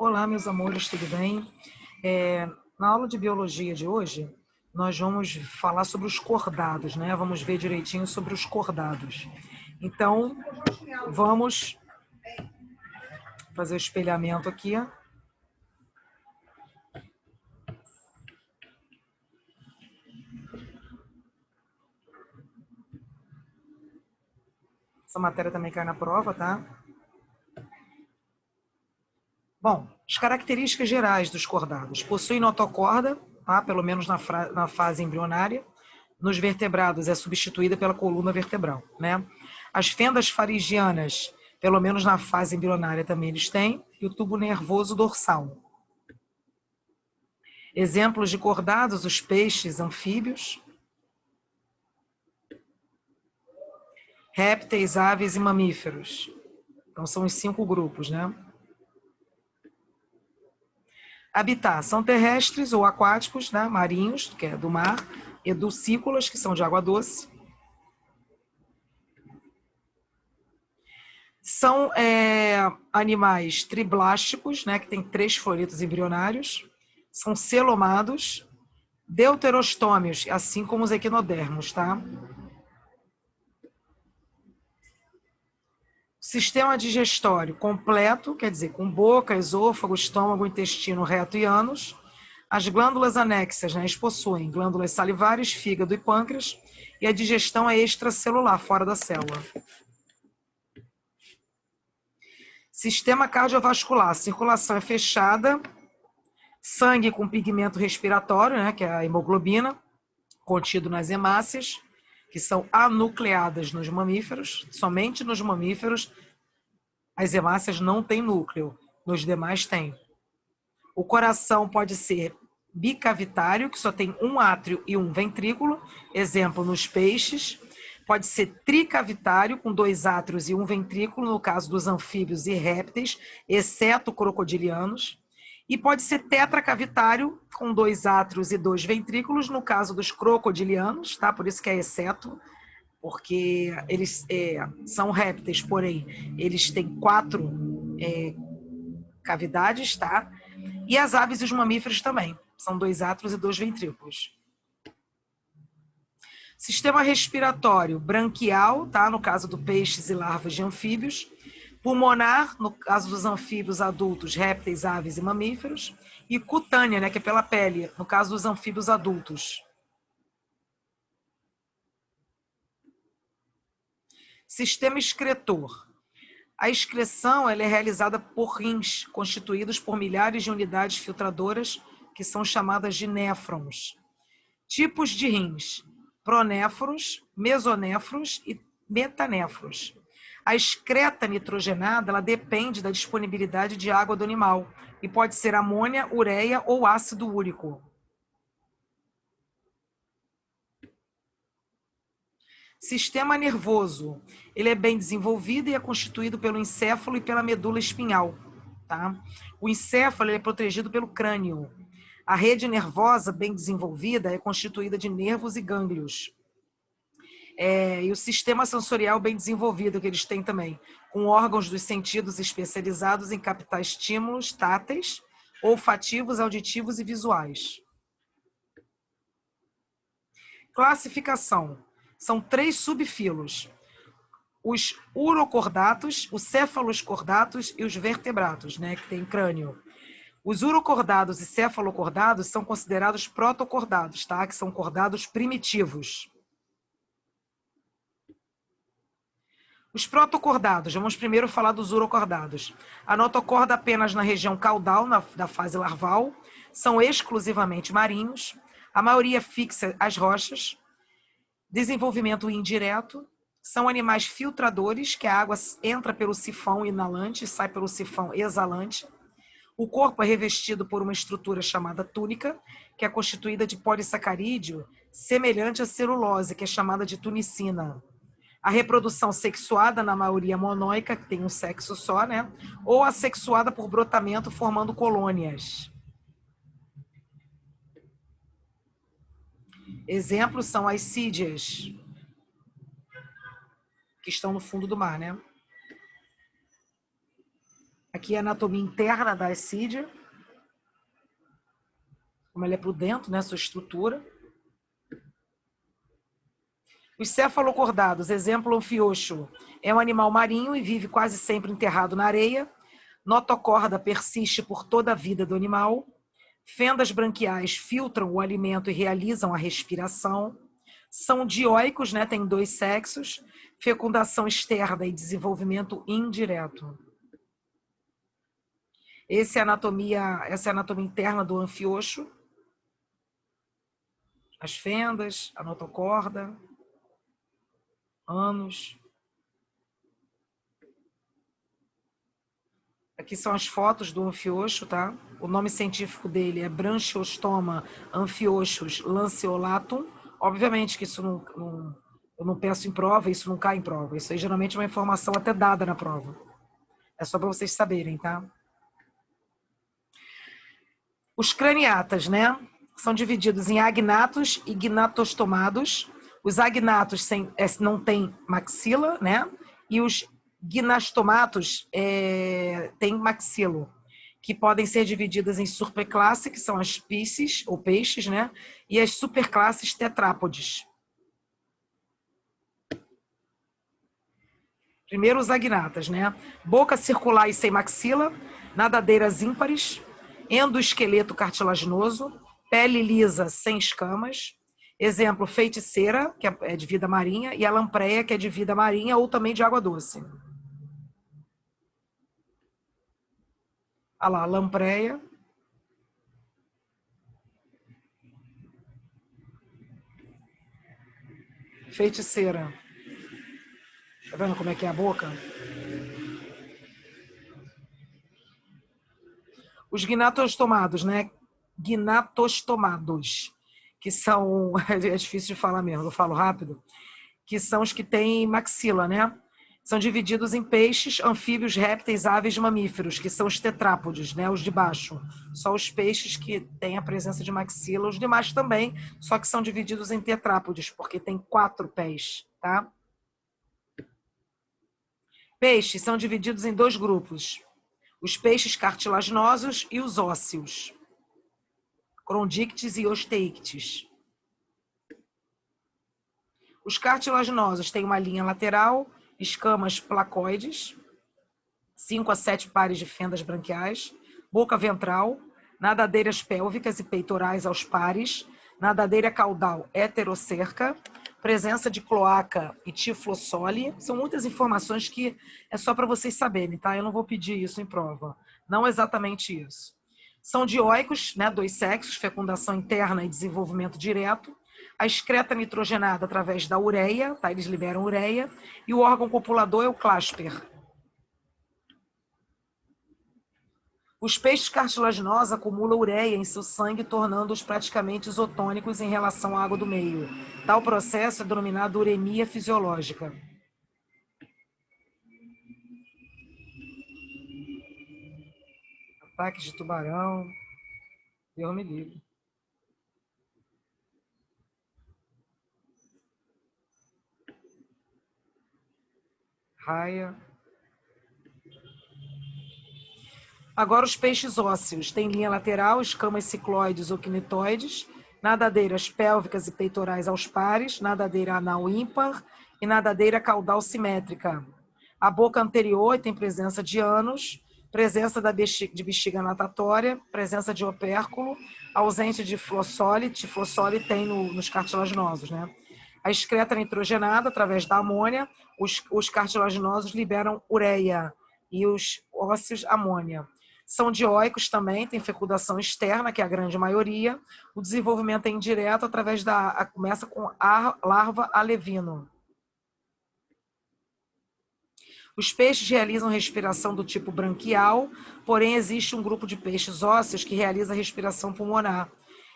Olá, meus amores, tudo bem? Na aula de biologia de hoje, nós vamos falar sobre os cordados, né? Vamos ver direitinho sobre os cordados. Então, vamos fazer o espelhamento aqui. Essa matéria também cai na prova, tá? Bom, as características gerais dos cordados. Possuem notocorda, tá? Pelo menos na fase embrionária. Nos vertebrados é substituída pela coluna vertebral, né? As fendas faringianas, pelo menos na fase embrionária também eles têm, e o tubo nervoso dorsal. Exemplos de cordados, os peixes, anfíbios, répteis, aves e mamíferos. Então são os 5 grupos, né? Habitat são terrestres ou aquáticos, né? Marinhos, que é do mar, edulcícolas, que são de água doce. São animais triblásticos, né? Que tem 3 folhetos embrionários. São celomados, deuterostômios, assim como os equinodermos, tá? Sistema digestório completo, quer dizer, com boca, esôfago, estômago, intestino, reto e ânus. As glândulas anexas, né, eles possuem glândulas salivares, fígado e pâncreas, e a digestão é extracelular, fora da célula. Sistema cardiovascular, a circulação é fechada, sangue com pigmento respiratório, né, que é a hemoglobina, contido nas hemácias, que são anucleadas nos mamíferos, somente nos mamíferos. As hemácias não têm núcleo, nos demais tem. O coração pode ser bicavitário, que só tem um átrio e um ventrículo, exemplo nos peixes. Pode ser tricavitário, com 2 átrios e um ventrículo, no caso dos anfíbios e répteis, exceto crocodilianos. E pode ser tetracavitário, com 2 átrios e 2 ventrículos, no caso dos crocodilianos, tá? Por isso que é exceto, porque eles são répteis, porém, eles têm 4 cavidades, tá? E as aves e os mamíferos também, são 2 átrios e 2 ventrículos. Sistema respiratório branquial, tá? No caso do peixes e larvas de anfíbios. Pulmonar, no caso dos anfíbios adultos, répteis, aves e mamíferos. E cutânea, né? Que é pela pele, no caso dos anfíbios adultos. Sistema excretor. A excreção ela é realizada por rins, constituídos por milhares de unidades filtradoras, que são chamadas de néfrons. Tipos de rins: pronéfros, mesonéfros e metanéfros. A excreta nitrogenada ela depende da disponibilidade de água do animal e pode ser amônia, ureia ou ácido úrico. Sistema nervoso. Ele é bem desenvolvido e é constituído pelo encéfalo e pela medula espinhal. Tá? O encéfalo é protegido pelo crânio. A rede nervosa bem desenvolvida é constituída de nervos e gânglios. E o sistema sensorial bem desenvolvido que eles têm também, com órgãos dos sentidos especializados em captar estímulos táteis, olfativos, auditivos e visuais. Classificação. São 3 subfilos: os urocordatos, os cefaloscordatos e os vertebratos, né, que tem crânio. Os urocordados e cefalocordados são considerados protocordados, tá? Que são cordados primitivos. Os protocordados, vamos primeiro falar dos urocordados. A notocorda apenas na região caudal, da fase larval, são exclusivamente marinhos, a maioria fixa às rochas, desenvolvimento indireto, são animais filtradores, que a água entra pelo sifão inalante e sai pelo sifão exalante. O corpo é revestido por uma estrutura chamada túnica, que é constituída de polissacarídeo, semelhante à celulose, que é chamada de tunicina. A reprodução sexuada, na maioria monóica, que tem um sexo só, né? Ou assexuada por brotamento, formando colônias. Exemplos são as sídeas, que estão no fundo do mar, né? Aqui é a anatomia interna da ascídia, como ela é por dentro, né, sua estrutura. Os cefalocordados, exemplo, anfioxo, é um animal marinho e vive quase sempre enterrado na areia. Notocorda persiste por toda a vida do animal. Fendas branquiais filtram o alimento e realizam a respiração. São dioicos, né, tem 2 sexos, fecundação externa e desenvolvimento indireto. Essa é a anatomia interna do anfioxo. As fendas, a notocorda, ânus. Aqui são as fotos do anfioxo, tá? O nome científico dele é Branchiostoma amphioxus lanceolatum. Obviamente que isso eu não peço em prova, isso não cai em prova. Isso aí geralmente é uma informação até dada na prova. É só para vocês saberem, tá? Os craniatas, né? São divididos em agnatos e gnatostomados. Os agnatos não têm maxila, né? E os gnastomatos têm maxilo, que podem ser divididas em superclasse, que são as pisces, ou peixes, né? E as superclasses tetrápodes. Primeiro os agnatas, né? Boca circular e sem maxila, nadadeiras ímpares, endoesqueleto cartilaginoso, pele lisa sem escamas. Exemplo, feiticeira, que é de vida marinha, e a lampreia, que é de vida marinha ou também de água doce. Olha lá, lampreia. Feiticeira. Tá vendo como é que é a boca? Os gnatostomados, né? Gnatostomados, que são... É difícil de falar mesmo, eu falo rápido. Que são os que têm maxila, né? São divididos em peixes, anfíbios, répteis, aves, mamíferos, que são os tetrápodes, né? Os de baixo. Só os peixes que têm a presença de maxila, os demais também, só que são divididos em tetrápodes, porque tem 4 pés, tá? Peixes são divididos em 2 grupos. Os peixes cartilaginosos e os ósseos. Crondictes e osteictes. Os cartilaginosos têm uma linha lateral, escamas placoides, 5 a 7 pares de fendas branquiais, boca ventral, nadadeiras pélvicas e peitorais aos pares, nadadeira caudal heterocerca, presença de cloaca e tiflossole. São muitas informações que é só para vocês saberem, tá? Eu não vou pedir isso em prova. Não exatamente isso. São dioicos, né, 2 sexos, fecundação interna e desenvolvimento direto. A excreta nitrogenada através da ureia, tá? Eles liberam ureia. E o órgão copulador é o clasper. Os peixes cartilaginosos acumulam ureia em seu sangue, tornando-os praticamente isotônicos em relação à água do meio. Tal processo é denominado uremia fisiológica. Ataques de tubarão. Deus me livre. Raia. Agora os peixes ósseos. Têm linha lateral, escamas cicloides ou quinetoides, nadadeiras pélvicas e peitorais aos pares, nadadeira anal ímpar e nadadeira caudal simétrica. A boca anterior tem presença de ânus, presença de bexiga natatória, presença de opérculo, ausência de flossole. Tiflossole tem nos cartilaginosos, né? A excreta nitrogenada através da amônia, os cartilaginosos liberam ureia e os ósseos amônia. São dioicos também, tem fecundação externa, que é a grande maioria. O desenvolvimento é indireto através começa com a larva alevino. Os peixes realizam respiração do tipo branquial, porém existe um grupo de peixes ósseos que realiza respiração pulmonar.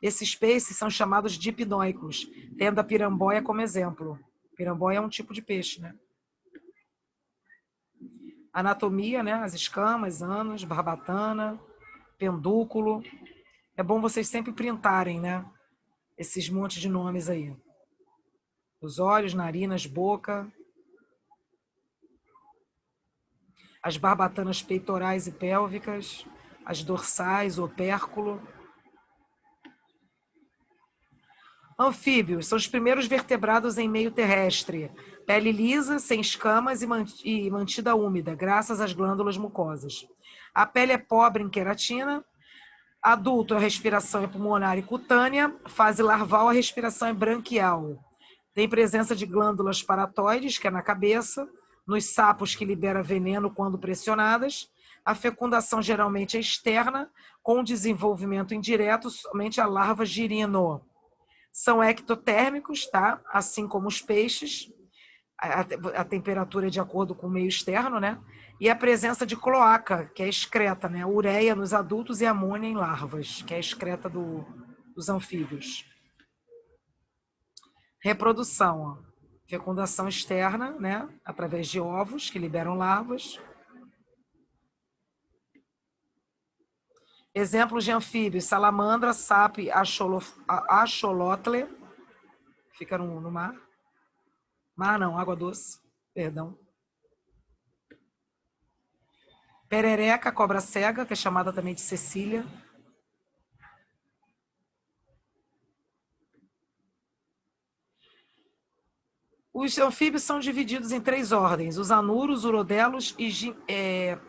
Esses peixes são chamados dipnoicos, tendo a piramboia como exemplo. Piramboia é um tipo de peixe, né? Anatomia, né? As escamas, ânus, barbatana, pendúculo. É bom vocês sempre printarem, né? Esses montes de nomes aí. Os olhos, narinas, boca. as barbatanas peitorais e pélvicas, as dorsais, o opérculo. Anfíbios são os primeiros vertebrados em meio terrestre. Pele lisa, sem escamas e mantida úmida, graças às glândulas mucosas. A pele é pobre em queratina. Adulto, a respiração é pulmonar e cutânea. Fase larval, a respiração é branquial. Tem presença de glândulas paratoides, que é na cabeça, nos sapos que libera veneno quando pressionadas. A fecundação geralmente é externa, com desenvolvimento indireto somente a larva girino. São ectotérmicos, tá? Assim como os peixes. A temperatura é de acordo com o meio externo, né? E a presença de cloaca, que é excreta, né? Ureia nos adultos e amônia em larvas, que é a excreta dos anfíbios. Reprodução, ó. Fecundação externa, né? Através de ovos que liberam larvas. Exemplos de anfíbios: salamandra, sapo e axolotl. Fica no mar. Mar não, água doce, perdão. Perereca, cobra cega, que é chamada também de Cecília. Os anfíbios são divididos em 3 ordens: os anuros, urodelos e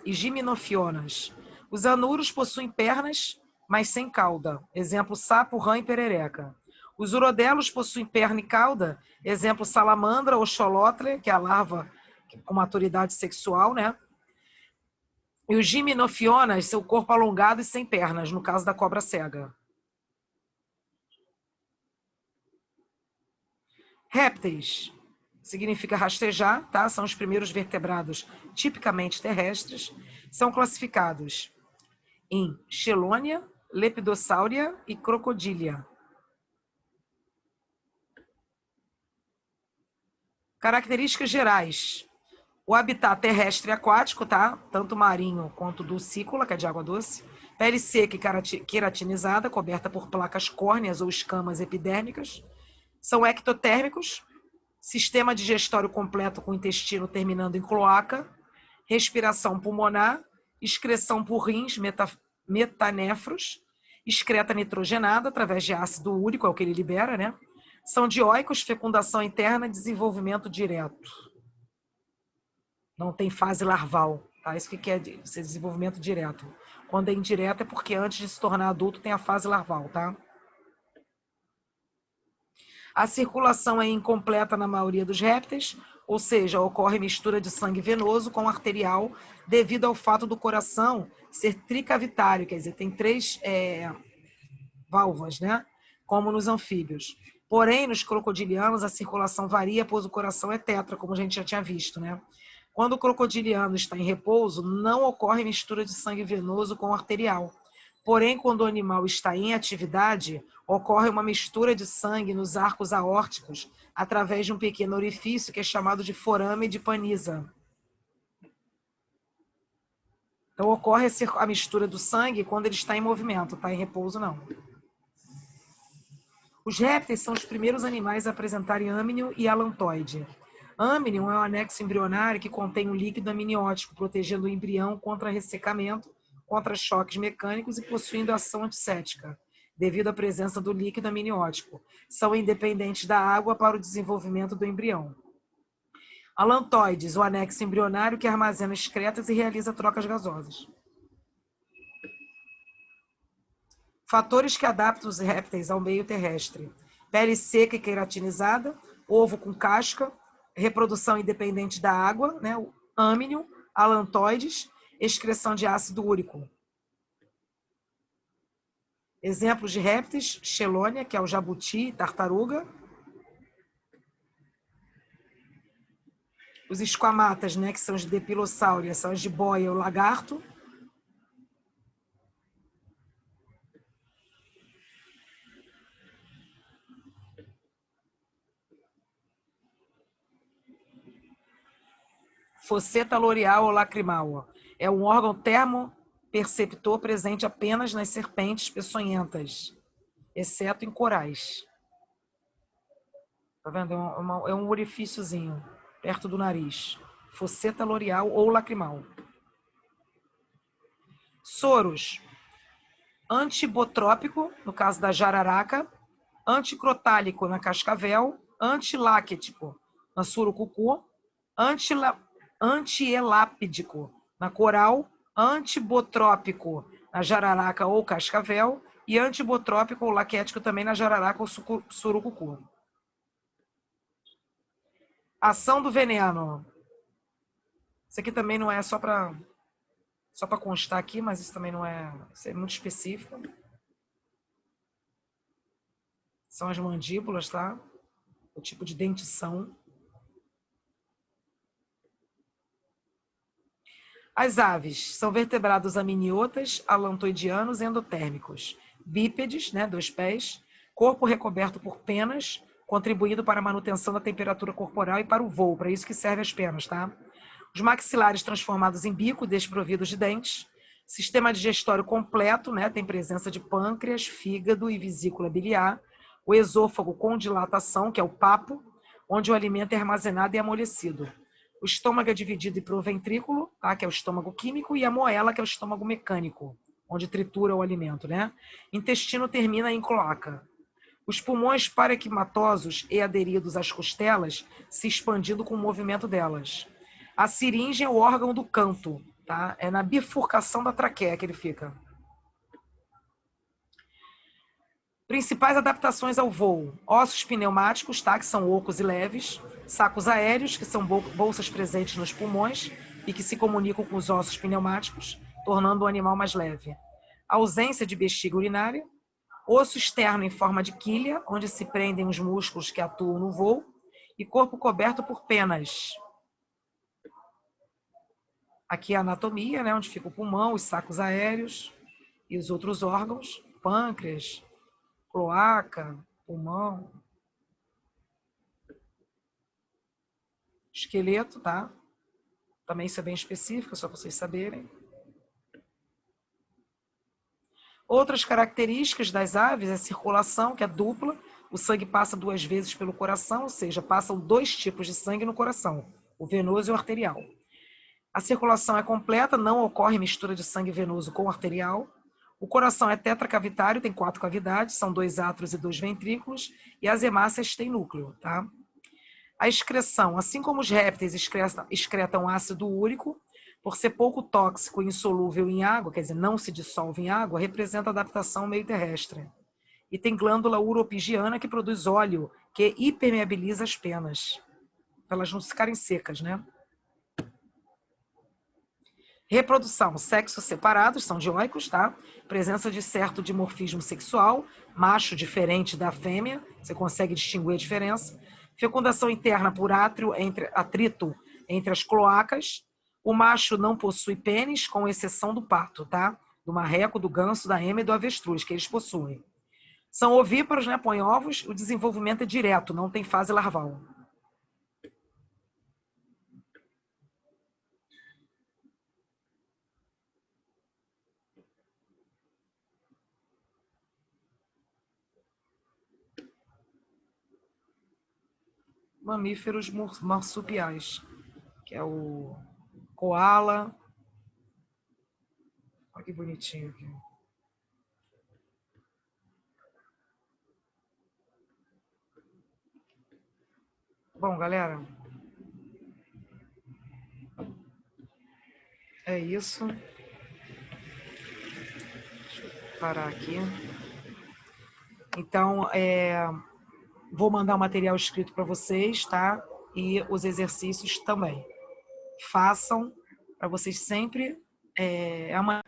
giminofionas. Os anuros possuem pernas, mas sem cauda. Exemplo, sapo, rã e perereca. Os urodelos possuem perna e cauda. Exemplo, salamandra ou xolotl, que é a larva com maturidade sexual, né? E os giminofionas, seu corpo alongado e sem pernas, no caso da cobra cega. Répteis significa rastejar, tá? São os primeiros vertebrados tipicamente terrestres. São classificados em Chelônia, Lepidosauria e Crocodilia. Características gerais. O habitat terrestre e aquático, tá? Tanto marinho quanto dulcícola, que é de água doce. Pele seca e queratinizada, coberta por placas córneas ou escamas epidérmicas. São ectotérmicos. Sistema digestório completo com intestino terminando em cloaca. Respiração pulmonar. Excreção por rins, metanefros. Excreta nitrogenada através de ácido úrico, é o que ele libera, né? São dioicos, fecundação interna, desenvolvimento direto. Não tem fase larval, tá? Isso que é esse desenvolvimento direto. Quando é indireto é porque antes de se tornar adulto tem a fase larval, tá? A circulação é incompleta na maioria dos répteis, ou seja, ocorre mistura de sangue venoso com arterial devido ao fato do coração ser tricavitário, quer dizer, tem 3 válvulas, né? Como nos anfíbios. Porém, nos crocodilianos, a circulação varia, pois o coração é tetra, como a gente já tinha visto, né? Quando o crocodiliano está em repouso, não ocorre mistura de sangue venoso com arterial. Porém, quando o animal está em atividade, ocorre uma mistura de sangue nos arcos aórticos através de um pequeno orifício que é chamado de forame de Panizza. Então, ocorre a mistura do sangue quando ele está em movimento, está em repouso, não. Os répteis são os primeiros animais a apresentarem âmnio e alantoide. Âmnion é um anexo embrionário que contém um líquido amniótico, protegendo o embrião contra ressecamento, contra choques mecânicos e possuindo ação antisséptica, devido à presença do líquido amniótico. São independentes da água para o desenvolvimento do embrião. Alantoides, o anexo embrionário que armazena excretas e realiza trocas gasosas. Fatores que adaptam os répteis ao meio terrestre: pele seca e queratinizada, ovo com casca, reprodução independente da água, né? O âmnio, alantoides, excreção de ácido úrico. Exemplos de répteis: Chelônia, que é o jabuti e tartaruga. Os esquamatas, né, que são os de Depilosauria, são as de boia, o lagarto. Fosseta loreal ou lacrimal. É um órgão termoperceptor presente apenas nas serpentes peçonhentas, exceto em corais. Tá vendo? É um orifíciozinho perto do nariz. Fosseta loreal ou lacrimal. Soros: antibotrópico, no caso da jararaca, anticrotálico na cascavel, antiláquetico na surucucu, antielápdico na coral, antibotrópico na jararaca ou cascavel e antibotrópico ou laquético também na jararaca ou surucucu. Ação do veneno. Isso aqui também não é só para constar aqui, mas isso também não é, isso é muito específico. São as mandíbulas, tá? O tipo de dentição. As aves são vertebrados amniotas, alantoidianos, endotérmicos, bípedes, né, 2 pés, corpo recoberto por penas, contribuindo para a manutenção da temperatura corporal e para o voo, para isso que servem as penas, tá? Os maxilares transformados em bico, desprovidos de dentes. Sistema digestório completo, né, tem presença de pâncreas, fígado e vesícula biliar. O esôfago com dilatação, que é o papo, onde o alimento é armazenado e amolecido. O estômago é dividido em proventrículo, tá, que é o estômago químico, e a moela, que é o estômago mecânico, onde tritura o alimento, né? Intestino termina em cloaca. Os pulmões parequimatosos e aderidos às costelas, se expandindo com o movimento delas. A siringe é o órgão do canto, tá? É na bifurcação da traqueia que ele fica. Principais adaptações ao voo: ossos pneumáticos, tá? Que são ocos e leves. Sacos aéreos, que são bolsas presentes nos pulmões e que se comunicam com os ossos pneumáticos, tornando o animal mais leve. A ausência de bexiga urinária. Osso externo em forma de quilha, onde se prendem os músculos que atuam no voo. E corpo coberto por penas. Aqui é a anatomia, né? Onde fica o pulmão, os sacos aéreos e os outros órgãos. Pâncreas, cloaca, pulmão, esqueleto, tá? Também isso é bem específico, só para vocês saberem. Outras características das aves é a circulação, que é dupla. O sangue passa 2 vezes pelo coração, ou seja, passam 2 tipos de sangue no coração, o venoso e o arterial. A circulação é completa, não ocorre mistura de sangue venoso com arterial. O coração é tetracavitário, tem 4 cavidades, são 2 átrios e 2 ventrículos, e as hemácias têm núcleo, tá? A excreção, assim como os répteis excretam ácido úrico, por ser pouco tóxico e insolúvel em água, quer dizer, não se dissolve em água, representa adaptação ao meio terrestre. E tem glândula uropigiana que produz óleo, que hipermeabiliza as penas, para elas não ficarem secas, né? Reprodução, sexos separados, são dioicos, tá? Presença de certo dimorfismo sexual, macho diferente da fêmea, você consegue distinguir a diferença. Fecundação interna por atrito entre as cloacas. O macho não possui pênis, com exceção do pato, tá? Do marreco, do ganso, da ema e do avestruz, que eles possuem. São ovíparos, né? Põem ovos, o desenvolvimento é direto, não tem fase larval. Mamíferos marsupiais, que é o coala. Olha que bonitinho aqui. Bom, galera, é isso. Deixa eu parar aqui. Então, vou mandar o material escrito para vocês, tá? E os exercícios também. Façam, para vocês sempre. Amanhã